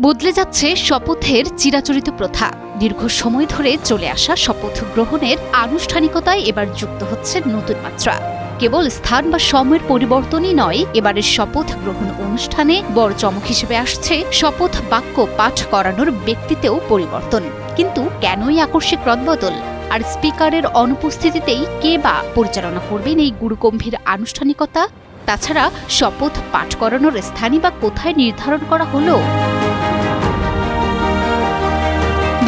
বদলে যাচ্ছে শপথের চিরাচরিত প্রথা। দীর্ঘ সময় ধরে চলে আসা শপথ গ্রহণের আনুষ্ঠানিকতায় এবার যুক্ত হচ্ছে নতুন মাত্রা। কেবল স্থান বা সময়ের পরিবর্তনই নয়, এবারের শপথ গ্রহণ অনুষ্ঠানে বড় চমক হিসেবে আসছে শপথ বাক্য পাঠ করানোর ব্যক্তিতেও পরিবর্তন। কিন্তু কেনই আকস্মিক রদবদল? আর স্পিকারের অনুপস্থিতিতেই কে বা পরিচালনা করবেন এই গুরুগম্ভীর আনুষ্ঠানিকতা? তাছাড়া শপথ পাঠ করানোর স্থানই বা কোথায় নির্ধারণ করা হলো?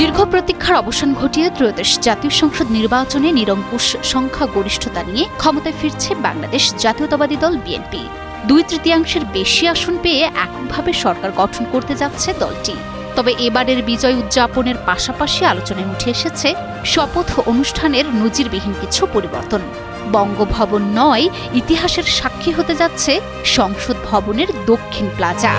দীর্ঘ প্রতীক্ষার অবসান ঘটিয়ে ত্রয়োদশ জাতীয় সংসদ নির্বাচনে নিরঙ্কুশ সংখ্যাগরিষ্ঠতা নিয়ে ক্ষমতায় ফিরছে বাংলাদেশ জাতীয়তাবাদী দল বিএনপি। 2/3 বেশি আসন পেয়ে এককভাবে সরকার গঠন করতে যাচ্ছে দলটি। তবে এবারের বিজয় উদযাপনের পাশাপাশি আলোচনায় উঠে এসেছে শপথ অনুষ্ঠানের নজিরবিহীন কিছু পরিবর্তন। বঙ্গভবন নয়, ইতিহাসের সাক্ষী হতে যাচ্ছে সংসদ ভবনের দক্ষিণ প্লাজা।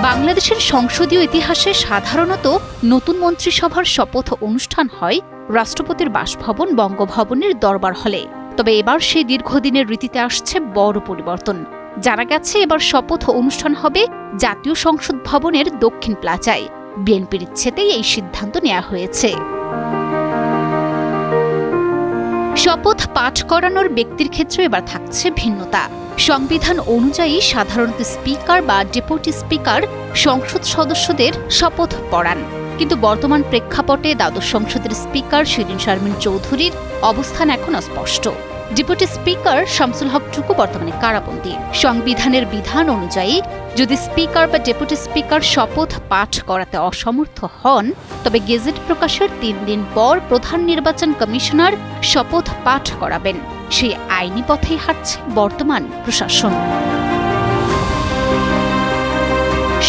বাংলাদেশের সংসদীয় ইতিহাসে সাধারণত নতুন মন্ত্রিসভার শপথ অনুষ্ঠান হয় রাষ্ট্রপতির বাসভবন বঙ্গভবনের দরবার হলে। তবে এবার সেই দীর্ঘদিনের রীতিতে আসছে বড় পরিবর্তন। জানা গেছে এবার শপথ অনুষ্ঠান হবে জাতীয় সংসদ ভবনের দক্ষিণ প্লাজায়। বিএনপির ইচ্ছেতেই এই সিদ্ধান্ত নেওয়া হয়েছে। শপথ পাঠ করানোর ব্যক্তির ক্ষেত্রে এবার থাকছে ভিন্নতা। সংবিধান অনুযায়ী সাধারণত স্পিকার বা ডেপুটি স্পিকার সংসদ সদস্যদের শপথ পড়ান। কিন্তু বর্তমান প্রেক্ষাপটে দ্বাদশ সংসদের স্পিকার শিরিন শারমিন চৌধুরীর অবস্থান এখন অস্পষ্ট। ডেপুটি স্পিকার শামসুল হক টুকু বর্তমানে কারাবন্দী। সংবিধানের বিধান অনুযায়ী যদি স্পিকার বা ডেপুটি স্পিকার শপথ পাঠ করাতে অসমর্থ হন, তবে গেজেট প্রকাশের 3 দিন পর প্রধান নির্বাচন কমিশনার শপথ পাঠ করাবেন। সেই আইনি পথেই হাঁটছে বর্তমান প্রশাসন।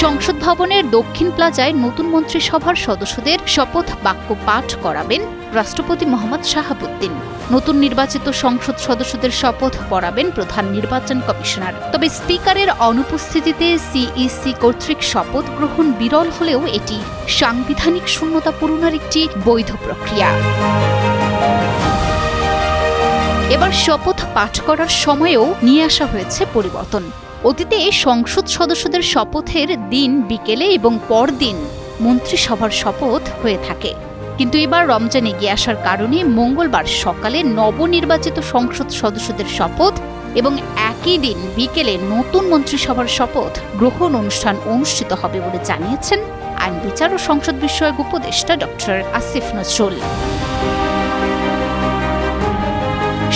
সংসদ ভবনের দক্ষিণ প্লাজায় নতুন মন্ত্রিসভার সদস্যদের শপথ বাক্য পাঠ করাবেন রাষ্ট্রপতি মোহাম্মদ শাহাবুদ্দিন। নতুন নির্বাচিত সংসদ সদস্যদের শপথ পড়াবেন প্রধান নির্বাচন কমিশনার। তবে স্পিকারের অনুপস্থিতিতে সিইসি কর্তৃক শপথ গ্রহণ বিরল হলেও এটি সাংবিধানিক শূন্যতা পূরণের একটি বৈধ প্রক্রিয়া। এবার শপথ পাঠ করার সময়েও নিয়ে আসা হয়েছে পরিবর্তন। অতীতে সংসদ সদস্যদের শপথের দিন বিকেলে এবং পরদিন মন্ত্রিসভার শপথ হয়ে থাকে। কিন্তু এবার রমজান এগিয়ে আসার কারণে মঙ্গলবার সকালে নবনির্বাচিত সংসদ সদস্যদের শপথ এবং একই দিন বিকেলে নতুন মন্ত্রিসভার শপথ গ্রহণ অনুষ্ঠান অনুষ্ঠিত হবে বলে জানিয়েছেন আইন বিচার ও সংসদ বিষয়ক উপদেষ্টা ডক্টর আসিফ নজরুল।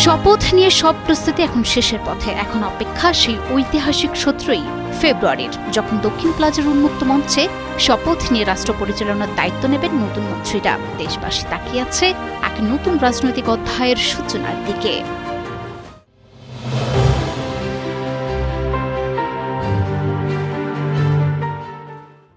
শপথ নিয়ে সব প্রস্তুতি এখন শেষের পথে। এখন অপেক্ষা সেই ঐতিহাসিক সূত্রই ফেব্রুয়ারির, যখন দক্ষিণ প্লাজার উন্মুক্ত মঞ্চে শপথ নিয়ে রাষ্ট্র পরিচালনার দায়িত্ব নেবেন নতুন মন্ত্রীরা। দেশবাসী তাকিয়ে আছে এক নতুন রাজনৈতিক অধ্যায়ের সূচনার দিকে।